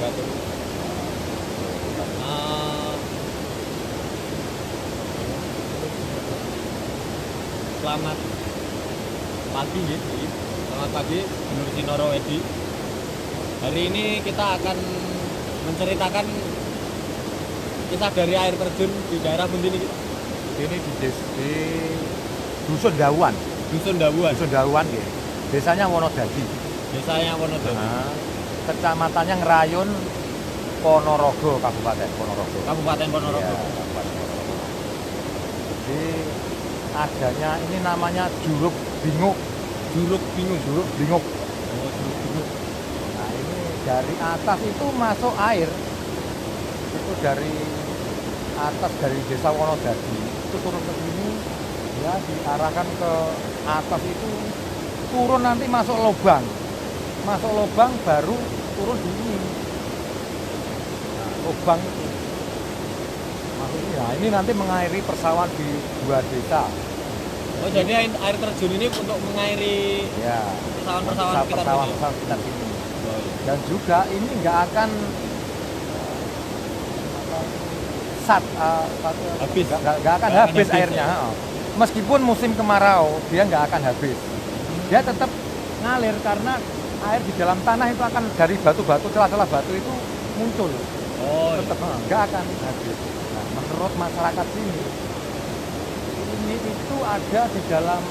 wabarakatuh. Eh, Selamat pagi, gitu. Selamat pagi, Nur Sinoro Edi. Hari ini kita akan menceritakan kisah dari air terjun di daerah Pundi ini. Ini di Dusun Dawuan. Dusun Dawuan. Dusun Dawuan ya. Desanya Wonodadi. Desanya Wonodadi. Nah, kecamatannya Ngerayun, Ponorogo, Kabupaten Ponorogo. Kabupaten Ponorogo. Ya, Kabupaten Ponorogo. Jadi adanya ini namanya Juruk Binguk. Juruk Bingung. Juruk Binguk. Oh, Juruk Bingung. Nah, ini dari atas itu masuk air. Itu dari atas dari desa Wonodadi itu turun ke sini, ya diarahkan ke atas itu turun nanti masuk lubang baru turun di ini. Nah, lubang itu masuk ini. Nah, ini nanti mengairi persawahan di 2 desa. Oh, jadi air terjun ini untuk mengairi Ya, persawahan kita persawahan sini. kita sini. Oh, iya. Dan juga ini nggak akan Habis. nggak akan habis airnya. Meskipun musim kemarau dia nggak akan habis, dia tetap ngalir karena air di dalam tanah itu akan dari batu-batu, celah-celah batu itu muncul. Oh, Tetap nggak akan habis. Nah, menurut masyarakat sini ini itu ada di dalam,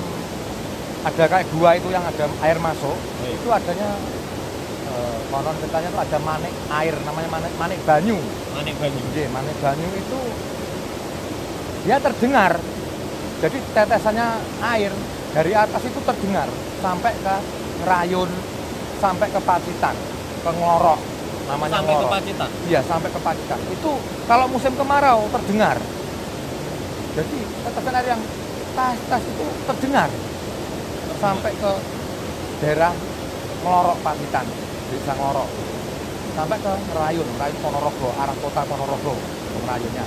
ada kayak gua itu yang ada air masuk. iya. Itu adanya konon ceritanya itu ada manik air, namanya manik banyu. Manik Banyu. Oke, manik banyu itu dia terdengar. Jadi tetesannya air dari atas itu terdengar sampai ke Ngerayun, sampai ke Pacitan, ke Nglorok, namanya Sampai ke Nglorok. Pacitan. Iya, sampai ke Pacitan. Itu kalau musim kemarau terdengar. Jadi tetesan air yang tas itu terdengar sampai ke daerah Nglorok Pacitan, desa Nglorok. Sampai ke Ngerayun Ponorogo, arah kota Ponorogo, Ngerayunnya.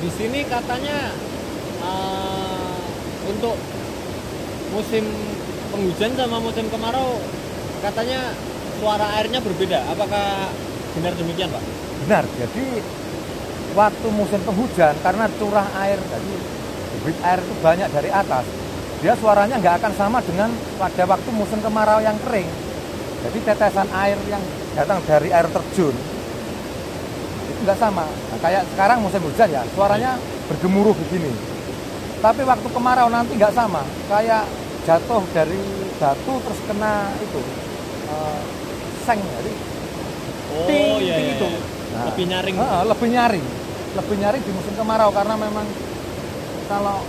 Di sini katanya untuk musim penghujan sama musim kemarau katanya suara airnya berbeda. Apakah benar demikian, Pak? Benar, jadi waktu musim penghujan karena curah air, jadi debit air itu banyak dari atas, dia suaranya nggak akan sama dengan pada waktu musim kemarau yang kering. Jadi tetesan air yang datang dari air terjun itu nggak sama. Nah, kayak sekarang musim hujan ya, suaranya bergemuruh begini. Tapi waktu kemarau nanti nggak sama, kayak jatuh dari batu terus kena itu seng, jadi Oh, iya, ting iya. itu. Nah, Lebih nyaring. lebih nyaring di musim kemarau karena memang kalau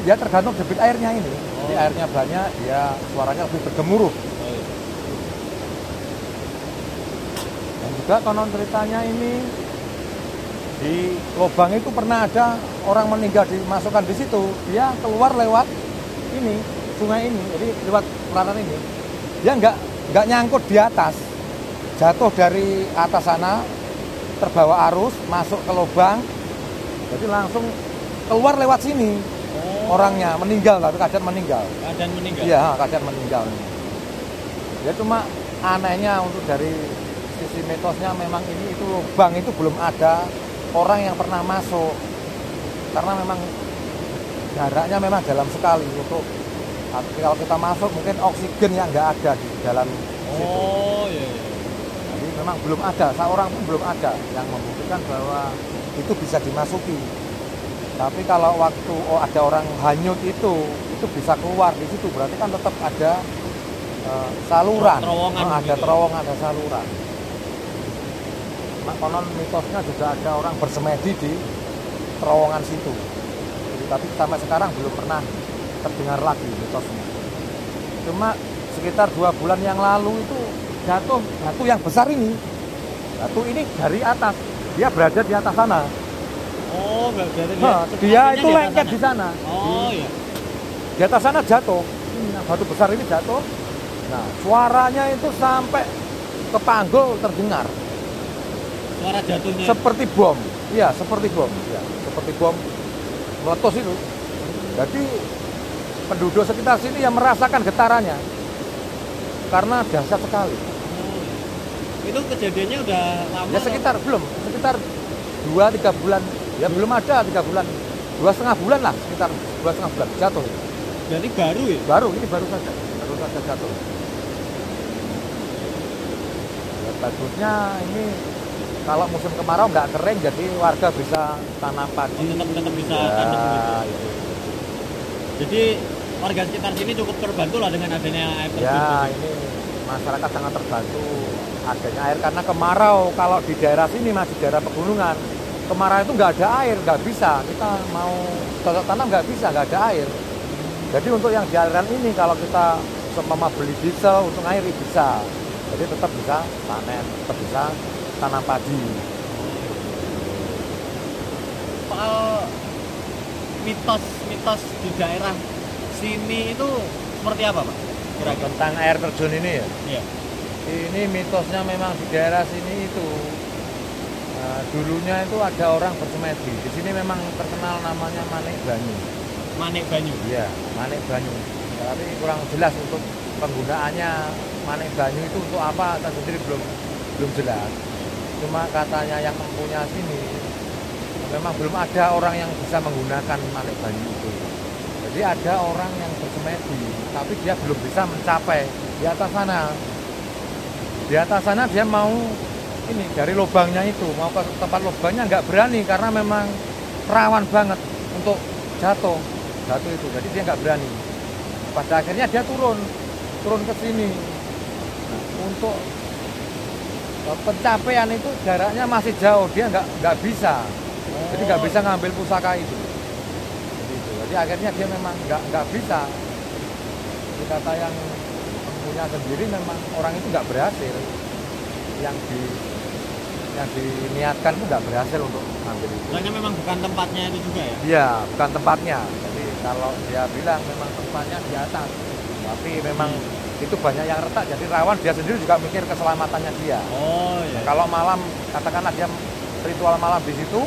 dia tergantung debit airnya ini. Jadi Oh. airnya banyak, dia suaranya lebih bergemuruh. Oh, iya. Dan juga konon ceritanya ini di lubang itu pernah ada orang meninggal dimasukkan di situ, dia keluar lewat ini sungai ini, jadi lewat pelaran ini, dia nggak nyangkut di atas, jatuh dari atas sana, terbawa arus masuk ke lubang, jadi langsung keluar lewat sini. Orangnya meninggal, tapi keadaan meninggal. Keadaan meninggal. Iya, keadaan meninggal. Ya cuma anehnya untuk dari sisi mitosnya memang ini itu lubang itu belum ada orang yang pernah masuk. Karena memang jaraknya memang dalam sekali untuk kalau kita masuk mungkin oksigen yang nggak ada di dalam situ. Oh, iya, iya. Jadi memang belum ada, seorang pun belum ada yang membuktikan bahwa itu bisa dimasuki. Tapi kalau waktu ada orang hanyut itu bisa keluar di situ, berarti kan tetap ada saluran, Terowongan ada gitu. terowongan, ada saluran. Nah, konon mitosnya juga ada orang bersemedi di terowongan situ. Jadi, tapi sampai sekarang belum pernah terdengar lagi mitosnya. Cuma sekitar 2 bulan yang lalu itu jatuh batu yang besar ini. Batu ini dari atas, dia berada di atas sana. Oh, nggak jadi Dia itu lengket di sana. Oh, iya. Di atas sana jatuh. Batu besar ini jatuh. Nah, suaranya itu sampai ke Panggul terdengar. Suara jatuhnya. Seperti bom. Iya, seperti bom. Ya, seperti bom meletus itu. Jadi penduduk sekitar sini yang merasakan getarannya. Karena dahsyat sekali. Itu kejadiannya udah lama. Ya sekitar 2-3 bulan. Ya belum ada 3 bulan. 2,5 bulan lah, sekitar 2,5 bulan jatuh. Jadi baru ya? Ini baru saja jatuh. Ya, bagusnya ini kalau musim kemarau nggak kering, jadi warga bisa tanam padi. Tetap bisa ya, tanam. itu. Jadi warga sekitar sini cukup terbantu lah dengan adanya air terjun. Ya, ini masyarakat sangat terbantu adanya air karena kemarau. Kalau di daerah sini masih daerah pegunungan, kemarau itu nggak ada air, nggak bisa. Kita mau cocok tanam nggak bisa, nggak ada air. Jadi untuk yang di aliran ini kalau kita seumpama beli diesel untuk air bisa. Jadi tetap bisa panen, tetap bisa tanam padi. Soal mitos di daerah sini itu seperti apa, Pak? Kira-kira. Tentang air terjun ini ya. Iya. Ini mitosnya memang di daerah sini itu dulunya itu ada orang bersemedi. Di sini memang terkenal namanya Manik Banyu. Manik Banyu. Iya, Manik Banyu. Tapi kurang jelas untuk penggunaannya Manik Banyu itu untuk apa, saya sendiri belum jelas. Cuma katanya yang mempunyai sini memang belum ada orang yang bisa menggunakan Manik Banyu itu. Jadi ada orang yang bersemedi, tapi dia belum bisa mencapai di atas sana. Di atas sana dia mau ini dari lubangnya itu, mau ke tempat lubangnya nggak berani karena memang rawan banget untuk jatuh itu. Jadi dia nggak berani. Pada akhirnya dia turun ke sini. Nah, untuk pencapaian itu jaraknya masih jauh, dia nggak bisa. Jadi nggak bisa ngambil pusaka itu. Jadi akhirnya dia memang nggak bisa. Jadi kata yang punya sendiri memang orang itu nggak berhasil. Yang diniatkan itu nggak berhasil untuk ngambil itu. Soalnya memang bukan tempatnya itu juga ya? Iya, bukan tempatnya. Jadi kalau dia bilang memang tempatnya di atas, tapi memang itu banyak yang retak, jadi rawan. Dia sendiri juga mikir keselamatannya dia. Oh iya. Nah, kalau malam, katakanlah dia ritual malam di situ,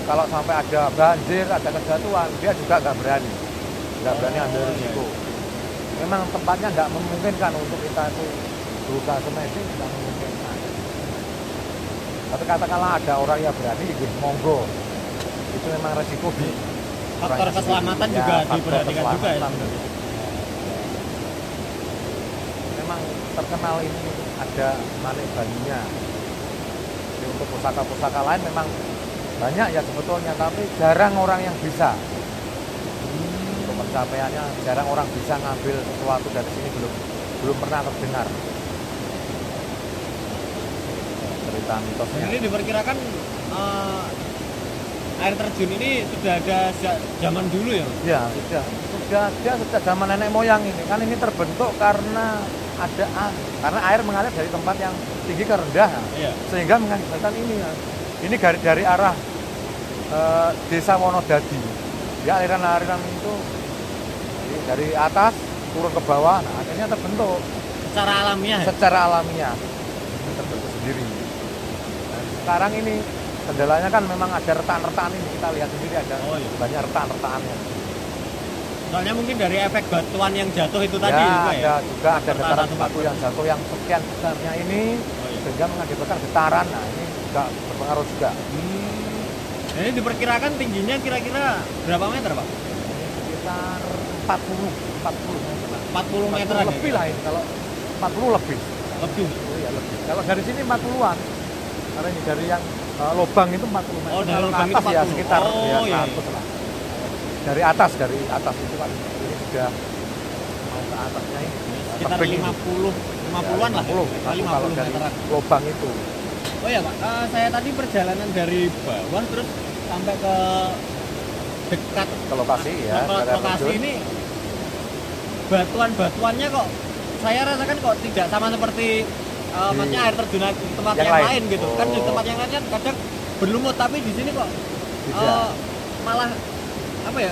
kalau sampai ada banjir, ada kejatuhan, dia juga nggak berani ambil risiko. Memang tempatnya nggak memungkinkan untuk kita itu berusaha semedi, nggak memungkinkan. Tapi katakanlah ada orang yang berani, monggo. Itu memang resiko di faktor keselamatan ya, juga faktor diperhatikan juga ya. Memang terkenal ini ada Manik Banyunya. Jadi untuk pusaka-pusaka lain memang banyak ya sebetulnya, tapi jarang orang yang bisa. Untuk pencapaiannya jarang orang bisa ngambil sesuatu dari sini, belum pernah terdengar. Cerita mitosnya. Ini diperkirakan air terjun ini sudah ada sejak zaman dulu ya? Ya, sudah ada sejak zaman nenek moyang ini. Kan ini terbentuk karena karena air mengalir dari tempat yang tinggi ke rendah, iya. Sehingga mengakibatkan ini ya. Ini dari arah desa Wonodadi. Ya, aliran-aliran itu dari atas turun ke bawah, nah, akhirnya terbentuk Secara alamiah. secara alamiah. Ini terbentuk sendiri. Nah, sekarang ini kendalanya kan memang ada retaan-retaan ini, kita lihat sendiri ada banyak retaan-retaannya. Soalnya mungkin dari efek batuan yang jatuh itu tadi Ya, juga ada getaran batu yang jatuh yang sekian besarnya ini, sehingga mengakibatkan getaran. Nah, ini juga berpengaruh juga. Ini diperkirakan tingginya kira-kira berapa meter, Pak? Sekitar 40 meter. 40 meter lebih lah ini, kalau 40 lebih. Lebih. Oh, iya, lebih. Kalau dari sini 40-an. Karena ini dari yang lubang itu 40 meter. Oh, dari Kalau lubang atas itu ya 40. sekitar Oh, iya. 100 lah. Dari atas itu kan ini sudah mau ke atasnya ini. Sekitar 50-an lah. 50 kalau dari meteran. lubang itu. Oh ya, Pak, saya tadi perjalanan dari bawah terus sampai ke dekat Ke lokasi ya. lokasi ini batuannya kok saya rasakan kok tidak sama seperti maksudnya air terjun di tempat yang lain gitu. Kan di tempat yang lain kan kadang berlumut, tapi di sini kok malah apa ya?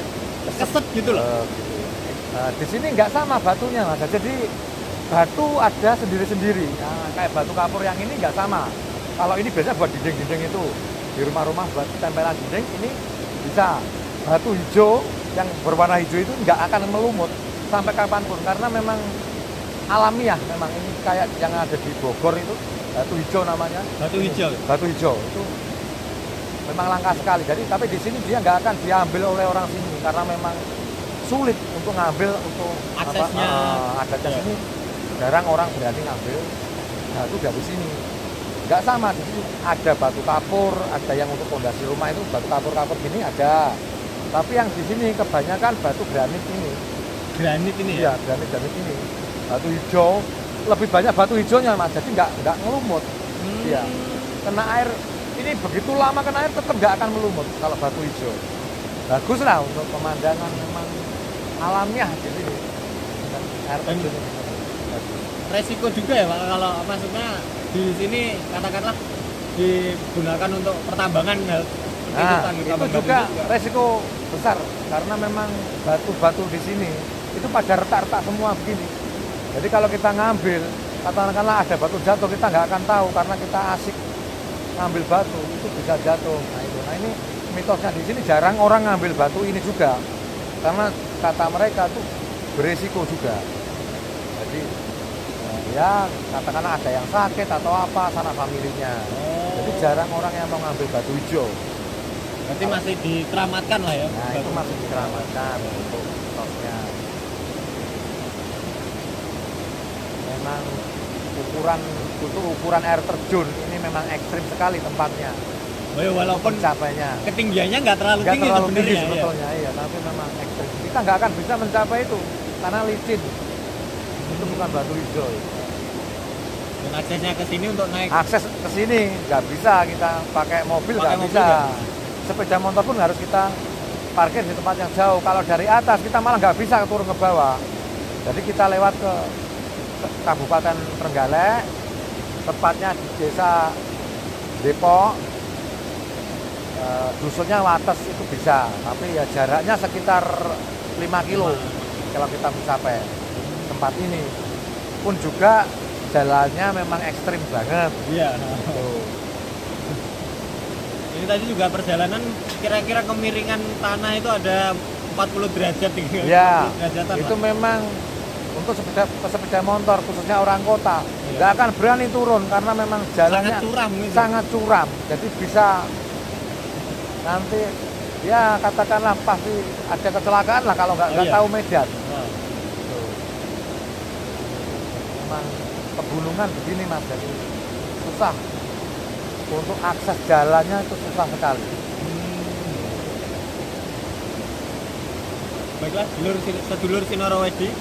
Keset gitu loh. Di sini nggak sama batunya, Mas. Jadi batu ada sendiri-sendiri. Nah, kayak batu kapur yang ini nggak sama. Kalau ini biasanya buat dinding-dinding itu di rumah-rumah buat tempelan dinding, ini bisa batu hijau yang berwarna hijau itu nggak akan melumut sampai kapanpun karena memang alamiah memang ini kayak yang ada di Bogor itu batu hijau namanya. Batu hijau. Batu hijau itu memang langka sekali. Jadi tapi di sini dia nggak akan diambil oleh orang sini karena memang sulit untuk ngambil untuk Aksesnya. Ada Ya. sini jarang orang berani ngambil batu dari sini. Nggak sama di sini ada batu kapur, ada yang untuk fondasi rumah itu batu kapur-kapur gini ada. Tapi yang di sini kebanyakan batu granit ini. Granit ini Iya, ya. granit ini. Batu hijau, lebih banyak batu hijaunya Mas. Jadi nggak ngelumut. Iya. Kena air ini begitu lama kena air tetap nggak akan melumut kalau batu hijau. Bagus lah untuk pemandangan memang alamiah di sini. Dan air terjun ini bagus. Resiko juga ya Pak kalau maksudnya di sini katakanlah digunakan untuk pertambangan. Nah, itu juga resiko besar karena memang batu-batu di sini itu pada retak-retak semua begini. Jadi kalau kita ngambil, katakanlah ada batu jatuh, kita nggak akan tahu karena kita asik ngambil batu itu bisa jatuh. Nah ini mitosnya di sini jarang orang ngambil batu ini juga karena kata mereka tuh beresiko juga. Jadi ya katakanlah ada yang sakit atau apa sana familinya. Jadi jarang orang yang mau ngambil batu hijau. Berarti masih diteramatkan lah ya. Nah itu masih dikeramatkan untuk stoknya. Memang ukuran air terjun ini memang ekstrim sekali tempatnya. Oh ya, walaupun mencapainya ketinggiannya nggak terlalu nggak tinggi terlalu tinggi sebenarnya. sebetulnya, iya, tapi memang ekstrim. Kita nggak akan bisa mencapai itu karena licin. Itu bukan batu hijau. Dan aksesnya ke sini untuk naik. Akses ke sini nggak bisa kita pakai mobil, Pakai nggak mobil bisa. nggak Sepeda motor pun harus kita parkir di tempat yang jauh. Kalau dari atas kita malah nggak bisa turun ke bawah. Jadi kita lewat ke Kabupaten Trenggalek, tepatnya di desa Depok, dusunnya Wates itu bisa. Tapi ya jaraknya sekitar 5 kilo kalau kita mencapai tempat ini. Pun juga jalannya memang ekstrim banget. Iya. Tuh. Ini tadi juga perjalanan kira-kira kemiringan tanah itu ada 40 derajat tinggi. Ya, derajatan, itu Pak. memang untuk sepeda motor khususnya orang kota nggak akan berani turun karena memang jalannya sangat curam gitu. sangat curam. Jadi bisa nanti ya katakanlah pasti ada kecelakaan lah kalau nggak iya. tahu medan. Nah, Tuh. Memang pegunungan begini Mas, jadi susah untuk akses jalannya itu susah sekali. Baiklah, sedulur Sinorowedi.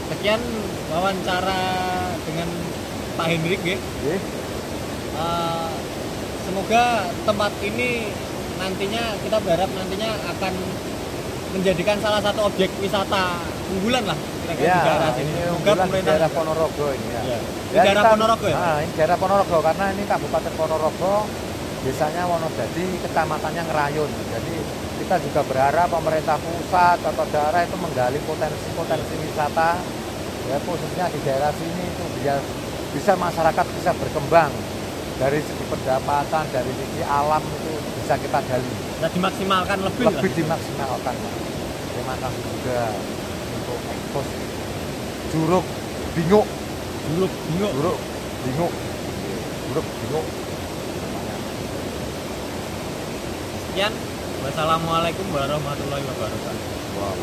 Sekian wawancara dengan Pak Hendrik ya. Oke. Semoga tempat ini nantinya kita berharap nantinya akan menjadikan salah satu objek wisata unggulan lah kira-kira Ya, di daerah sini. ini Semoga unggulan di pemerintah daerah Ponorogo ini ya. Ya. Ini daerah Ponorogo ya? Nah, ini daerah Ponorogo karena ini Kabupaten Ponorogo, desanya Wonodadi, kecamatannya Ngerayun. Jadi kita juga berharap pemerintah pusat atau daerah itu menggali potensi-potensi wisata, ya khususnya di daerah sini itu biar bisa masyarakat bisa berkembang dari segi pendapatan, dari segi alam itu bisa kita gali. Bisa dimaksimalkan lebih lah. Dimaksimalkan. Terima kasih juga untuk ekspos Juruk Binguk. Juruk Binguk. Juruk Binguk. Juruk Binguk. Sekian. Wassalamualaikum warahmatullahi wabarakatuh. Wow.